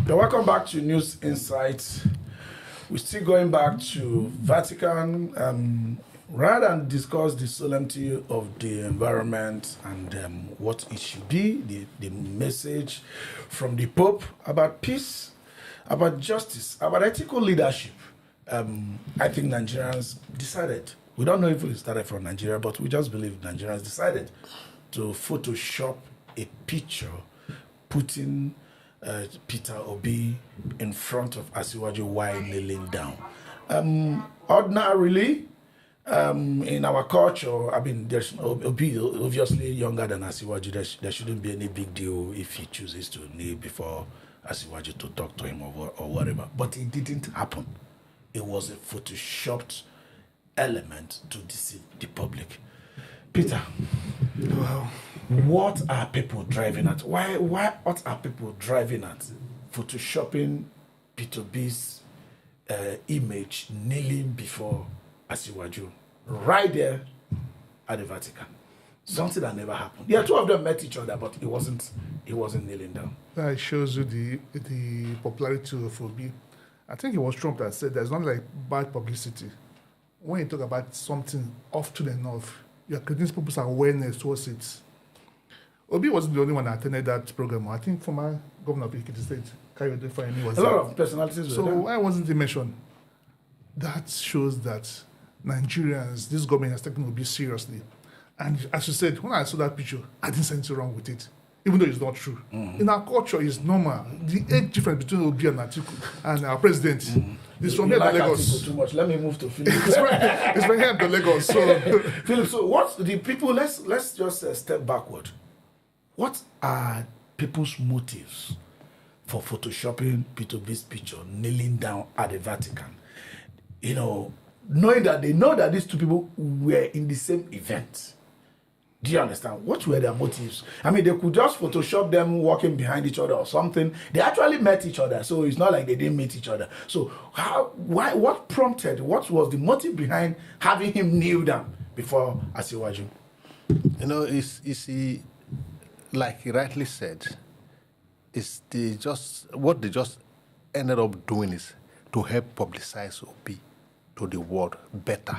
Okay, welcome back to News Insights. We're still going back to Vatican. Rather than discuss the solemnity of the environment and what it should be, the message from the Pope about peace, about justice, about ethical leadership, I think Nigerians decided. We don't know if it started from Nigeria, but we just believe Nigerians decided to Photoshop a picture putting Peter Obi in front of Asiwaju while kneeling down. Ordinarily, in our culture, I mean, there's Obi obviously younger than Asiwaju. There shouldn't be any big deal if he chooses to kneel before Asiwaju to talk to him or whatever. But it didn't happen. It was a photoshopped element to deceive the public. Peter, Wow. what are people driving at? What are people driving at? Photoshopping Peter B's image kneeling before Asiwaju, right there at the Vatican. Something that never happened. Yeah, two of them met each other, but he wasn't kneeling down. That shows you the popularity of Obi. I think it was Trump that said there's not like bad publicity. When you talk about something often enough, you're creating people's awareness towards it. Obi wasn't the only one that attended that program. I think former governor of Ekiti State, Kayode Fayemi, was A there. lot of personalities were So there. why wasn't he mentioned? That shows that Nigerians, this government has taken Obi seriously. And as you said, when I saw that picture, I didn't see anything wrong with it, even though it's not true. In our culture, it's normal. The age difference between Obi and Atiku and our president is from You here to like Lagos. Atiku too much. Let me move to Philip. It's from here to Lagos. So Philip, so what's the people? Let's just step backward. What are people's motives for photoshopping Peter B's picture kneeling down at the Vatican? You know, knowing that they know that these two people were in the same event. Do you understand? What were their motives? I mean, they could just Photoshop them walking behind each other or something. They actually met each other, so it's not like they didn't meet each other. So what prompted, what was the motive behind having him kneel down before Asiwaju? You know, it's like he rightly said, what they just ended up doing is to help publicize Obi to the world better.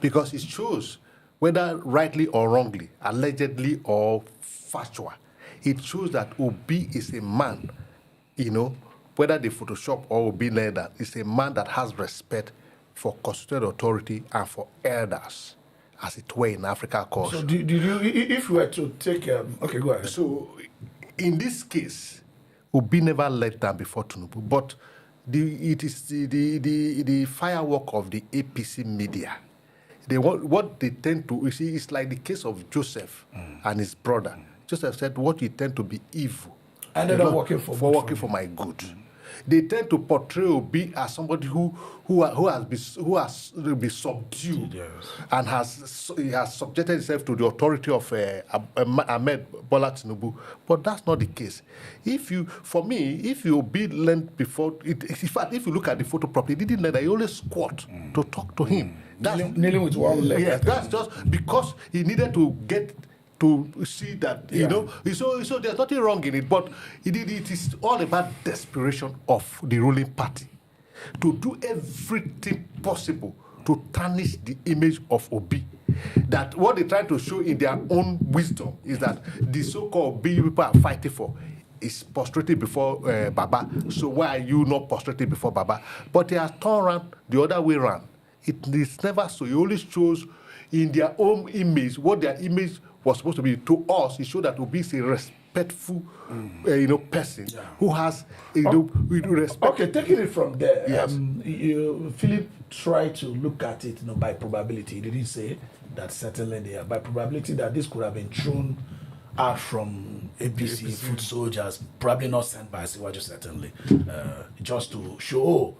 Because it shows, whether rightly or wrongly, allegedly or factual, it shows that Obi is a man, you know, whether they Photoshop or Obi leader, is a man that has respect for constituted authority and for elders, as it were in Africa culture. So did you, if you were to take, okay, go ahead. So in this case, Obi never let down before Tinubu, but it is the firework of the APC media. What they tend to, you see, it's like the case of Joseph and his brother. Joseph said, what you tend to be evil, Ended up working for my good. They tend to portray Obi as somebody who has been subdued, Yes. and has subjected himself to the authority of Ahmed Bola Tinubu. But that's not the case. If you Obi learned before, in fact, if you look at the photo properly, he didn't learn that. He always squat to talk to him. Kneeling with one leg. Yes, that's just because he needed to get to see that, you know. So there's nothing wrong in it, but it is all about desperation of the ruling party to do everything possible to tarnish the image of Obi. That what they try to show in their own wisdom is that the so-called Obi people are fighting for is prostrated before Baba. So why are you not prostrated before Baba? But they are turned around the other way around. It is never so. It always shows in their own image what their image was supposed to be. To us, it showed that Obi is a respectful, person who has respect. Okay, taking it from there. Yes. Philip tried to look at it, by probability. He didn't say that certainly there, by probability that this could have been thrown out from APC foot soldiers, probably not sent by Asiwaju, certainly, just to show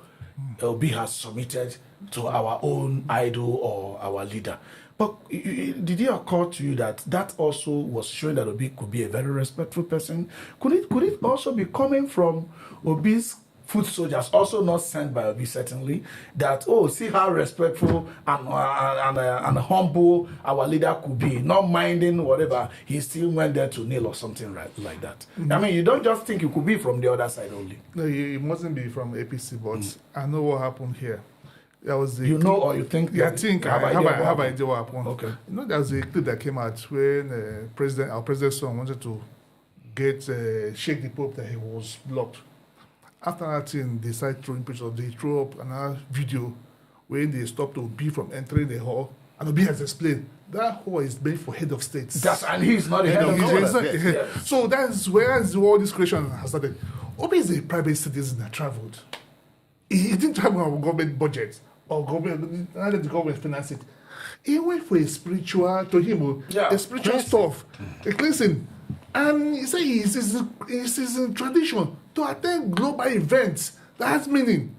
Obi has submitted to our own idol or our leader. But did it occur to you that also was showing that Obi could be a very respectful person? Could it also be coming from Obi's foot soldiers, also not sent by Obi, certainly, that, oh, see how respectful and humble our leader could be, not minding whatever, he still went there to kneel or something like that. I mean, you don't just think it could be from the other side only. No, it mustn't be from APC, but I know what happened here. There was a You know, or you think? Yeah, I think I have an idea what happened. Okay. You know, there was a clip that came out when our president's son wanted to shake the Pope that he was blocked. After that thing, they started throwing pictures. They threw up another video when they stopped Obi from entering the hall. And Obi has explained that hall is meant for head of states. And he's not the head of government. Yes. So that's where all this creation has started. Obi is a private citizen that traveled. He didn't travel on government budget or government, not let the government finance it. He went for a spiritual, a spiritual stuff, a cleansing. And he said it's his tradition to attend global events. That has meaning.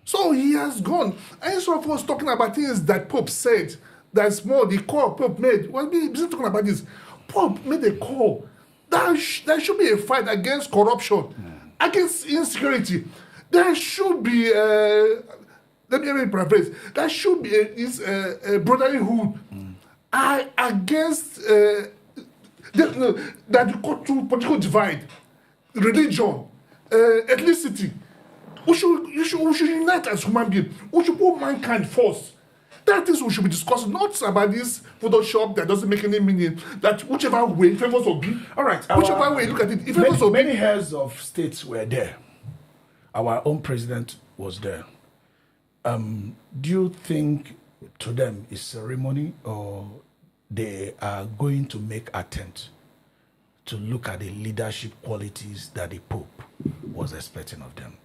So he has gone. And instead of us talking about things that Pope said, that's more the call Pope made. Well, we busy talking about this. Pope made a call. There should be a fight against corruption, against insecurity. There should be, let me paraphrase, there should be a brotherhood against that you cut through political divide, religion, ethnicity. We should unite as human beings. We should put mankind first. That is what we should be discussing, not about this Photoshop that doesn't make any meaning. That whichever way favors Obi. All right. Whichever way, look at it. If favors Obi. Many heads of states were there. Our own president was there. Do you think to them is ceremony, or they are going to make attempt to look at the leadership qualities that the Pope was expecting of them?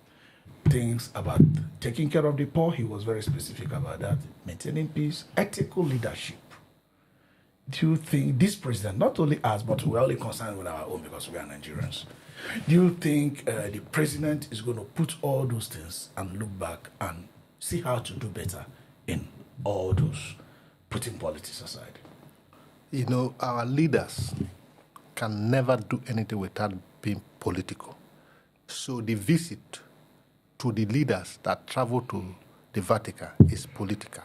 Things about taking care of the poor, he was very specific about that. Maintaining peace, ethical leadership. Do you think this president, not only us, but we're only concerned with our own because we are Nigerians, do you think the president is going to put all those things and look back and see how to do better in all those, putting politics aside? You know, our leaders can never do anything without being political. So the visit to the leaders that travel to the Vatican is political.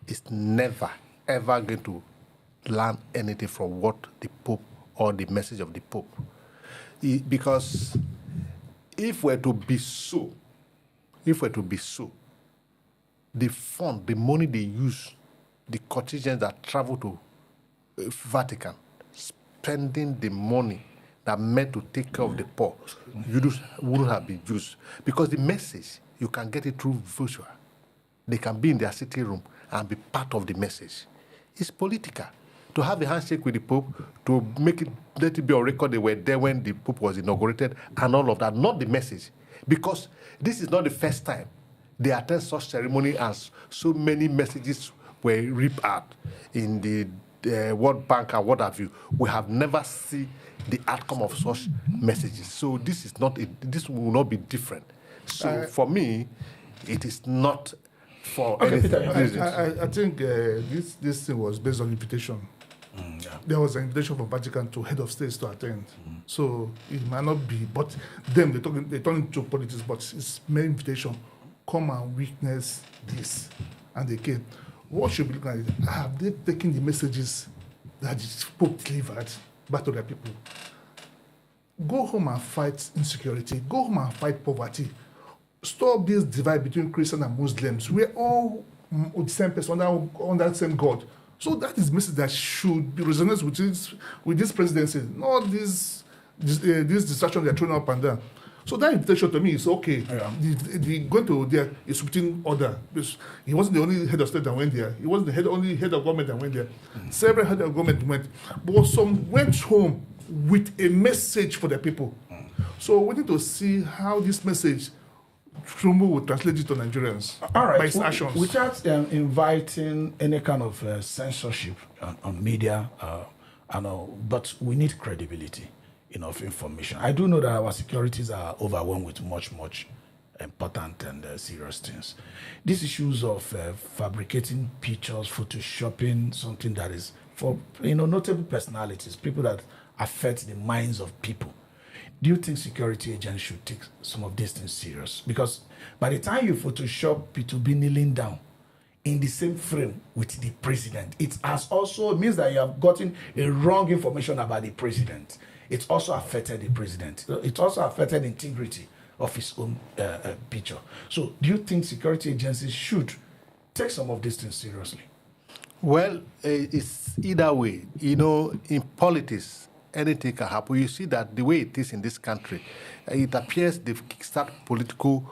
It's never, ever going to learn anything from what the Pope or the message of the Pope. Because if we're to be so, the fund, the money they use, the contingents that travel to Vatican, spending the money that meant to take care of the poor, wouldn't have been used. Because the message, you can get it through virtual. They can be in their sitting room and be part of the message. It's political. To have a handshake with the Pope, to make it, let it be on record they were there when the Pope was inaugurated, and all of that, not the message. Because this is not the first time they attend such ceremony as so many messages were ripped out in the World Bank and what have you. We have never seen the outcome of such messages. So this will not be different. So for me, it is not for anything. I think this thing was based on invitation. There was an invitation from Vatican to head of states to attend. So it might not be, but them, they turn into politics, but it's main invitation. Come and witness this. And they came. What should be looking at it? Have they taken the messages that the Pope delivered back to their people? Go home and fight insecurity. Go home and fight poverty. Stop this divide between Christians and Muslims. We're all the same person, under the same God. So that is a message that should be resonant with this presidency, not this distraction they're throwing up and down. So that invitation to me is okay. Yeah. The going to there is within order. He wasn't the only head of state that went there. He wasn't the only head of government that went there. Several head of government went. But some went home with a message for their people. So we need to see how this message Tinubu will translate it to Nigerians. All right. By his actions. Without inviting any kind of censorship on media, but we need credibility of information. I do know that our securities are overwhelmed with much important and serious things. These issues of fabricating pictures, photoshopping, something that is for notable personalities, people that affect the minds of people. do you think security agents should take some of these things serious? Because by the time you Photoshop Peter Obi kneeling down in the same frame with the president, it means that you have gotten a wrong information about the president. It also affected the president. It also affected the integrity of his own picture. So do you think security agencies should take some of these things seriously? Well, it's either way. In politics, anything can happen. You see that the way it is in this country, it appears they've kickstarted political,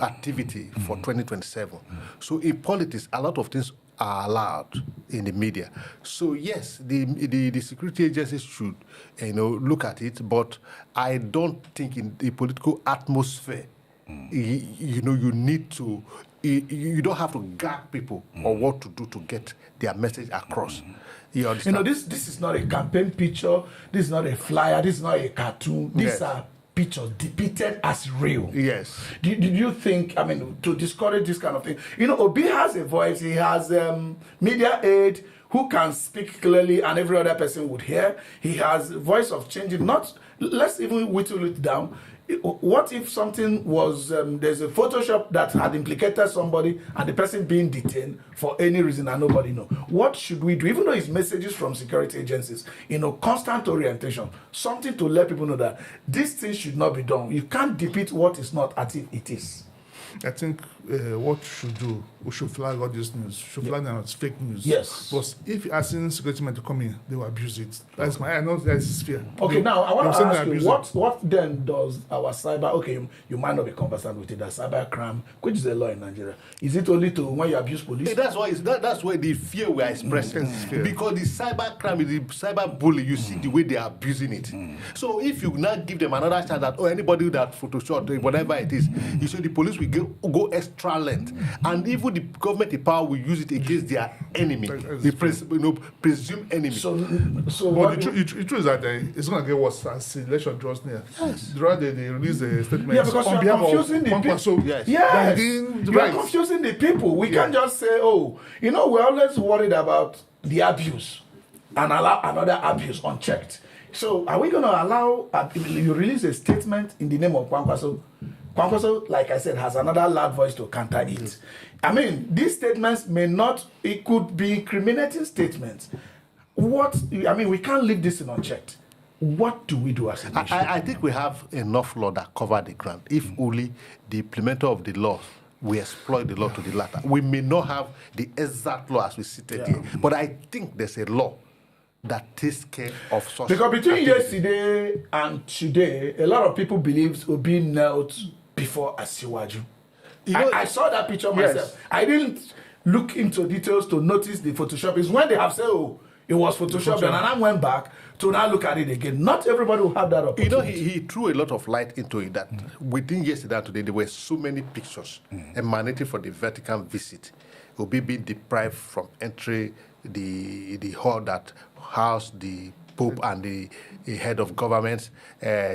activity for 2027. So in politics, a lot of things are allowed in the media. So yes, the security agencies should, look at it. But I don't think in the political atmosphere, you need to. You don't have to gag people on what to do to get their message across. You understand? This is not a campaign picture. This is not a flyer. This is not a cartoon. These are pictures depicted as real. Yes. Do you think, to discourage this kind of thing, Obi has a voice. He has media aid who can speak clearly and every other person would hear. He has voice of changing. Let's even whittle it down. What if something was, there's a Photoshop that had implicated somebody and the person being detained for any reason and nobody knows? What should we do? Even though it's messages from security agencies, constant orientation, something to let people know that these things should not be done. You can't depict what is not as if it is. I think what we should do, we should flag all these news. We should flag them as fake news. Yes. But if you are seeing security men to come in, they will abuse it. That's I know that's fear. Okay, now I want to ask you, what then does our cyber, you might not be conversant with it, that cybercrime, which is a law in Nigeria, is it only to when you abuse police? That's why the fear we are expressing. Because the cybercrime, the cyberbully, you see the way they are abusing it. So if you now give them another chance that, anybody that Photoshop, whatever it is, you see the police will go extra length, and even the government in power will use it against their enemy, the presumed enemy. So but the truth is that it's going to get worse as the election draws near. Yes. Rather they release a statement. Yeah, because on you're confusing the people. So yes, you're confusing the people. We can't just say, we're always worried about the abuse and allow another abuse unchecked. So are we going to allow you release a statement in the name of Kwankwaso? Kwankwaso, like I said, has another loud voice to counter it. These statements it could be incriminating statements. We can't leave this in unchecked. What do we do as a nation? I think we have enough law that cover the ground. If only the implementer of the law, we exploit the law to the latter. We may not have the exact law as we cited here, but I think there's a law that takes care of such. Because between yesterday and today, a lot of people believe Obi knelt before Asiwaju. I saw that picture myself. Yes. I didn't look into details to notice the Photoshop. It's when they have said, it was Photoshopped, and I went back to now look at it again. Not everybody will have that opportunity. He threw a lot of light into it that within yesterday and today, there were so many pictures emanating from the Vatican visit. Obi being deprived from entering the hall that housed the Pope and the head of government.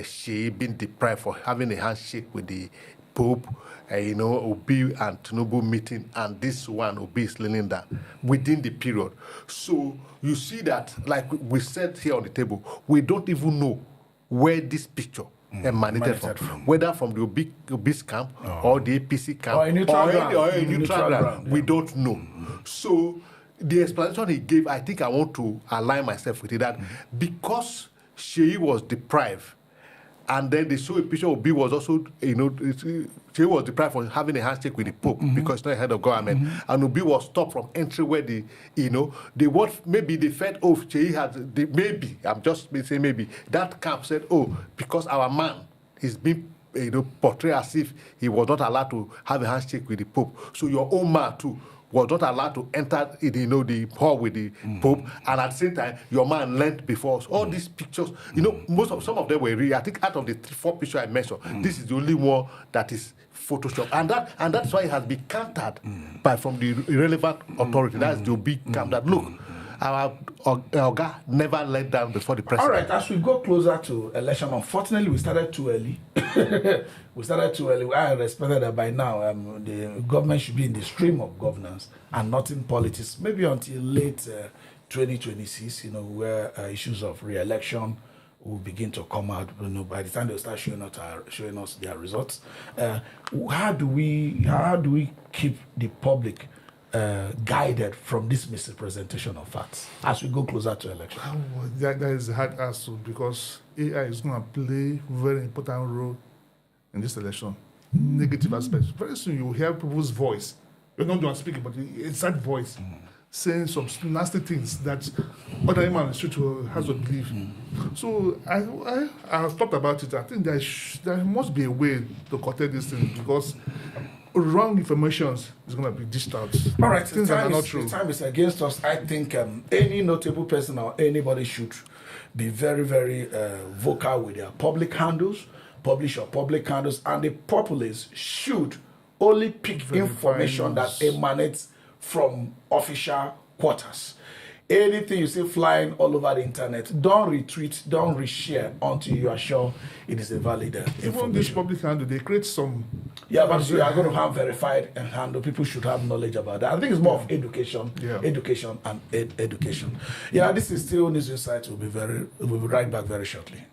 She been deprived for having a handshake with the Pope. Obi and Tinubu meeting, and this one Obi is leaning down within the period. So you see that, like we said here on the table, we don't even know where this picture emanated from, whether from the Obi's camp or the APC camp or a neutral ground. We don't know. So the explanation he gave, I think I want to align myself with it, that because Sheyi was deprived, and then they show a picture of Obi was also, Sheyi was deprived from having a handshake with the Pope because he's not head of government, and Obi was stopped from entering where maybe they felt, Sheyi had, maybe, I'm just saying maybe, that camp said, because our man is being portrayed as if he was not allowed to have a handshake with the Pope, so your own man too was not allowed to enter the hall with the Pope, and at the same time, your man learned before us. All these pictures, some of them were real. I think out of the 4 pictures I mentioned, this is the only one that is Photoshop, and that's why it has been countered from the relevant authority. That's the big camp that look. Our Oga never let down before the president. All right, as we go closer to election, unfortunately, we started too early. I respected that by now the government should be in the stream of governance and not in politics, maybe until late 2026, where issues of re-election will begin to come out. By the time they start showing us their results, how do we keep the public guided from this misrepresentation of facts as we go closer to election? That is a hard answer because AI is going to play a very important role in this election. Negative aspects. Very soon you will hear people's voice. You're not the one speaking, but it's that voice saying some nasty things that other human on the street has to believe. So I've thought about it. I think there must be a way to curtail this thing because wrong information is going to be dished out. All right, things that are not true. The time is against us. I think any notable person or anybody should be very, very vocal with their public handles, publish your public handles, and the populace should only pick information that emanates from official quarters. Anything you see flying all over the internet, don't retweet, don't reshare until you are sure it is a valid information. Even this public handle, they create some. Yeah, but you are going to have verified handle. People should have knowledge about that. I think it's more of education, education, and education. Yeah, this is still News Insight. We'll be right back very shortly.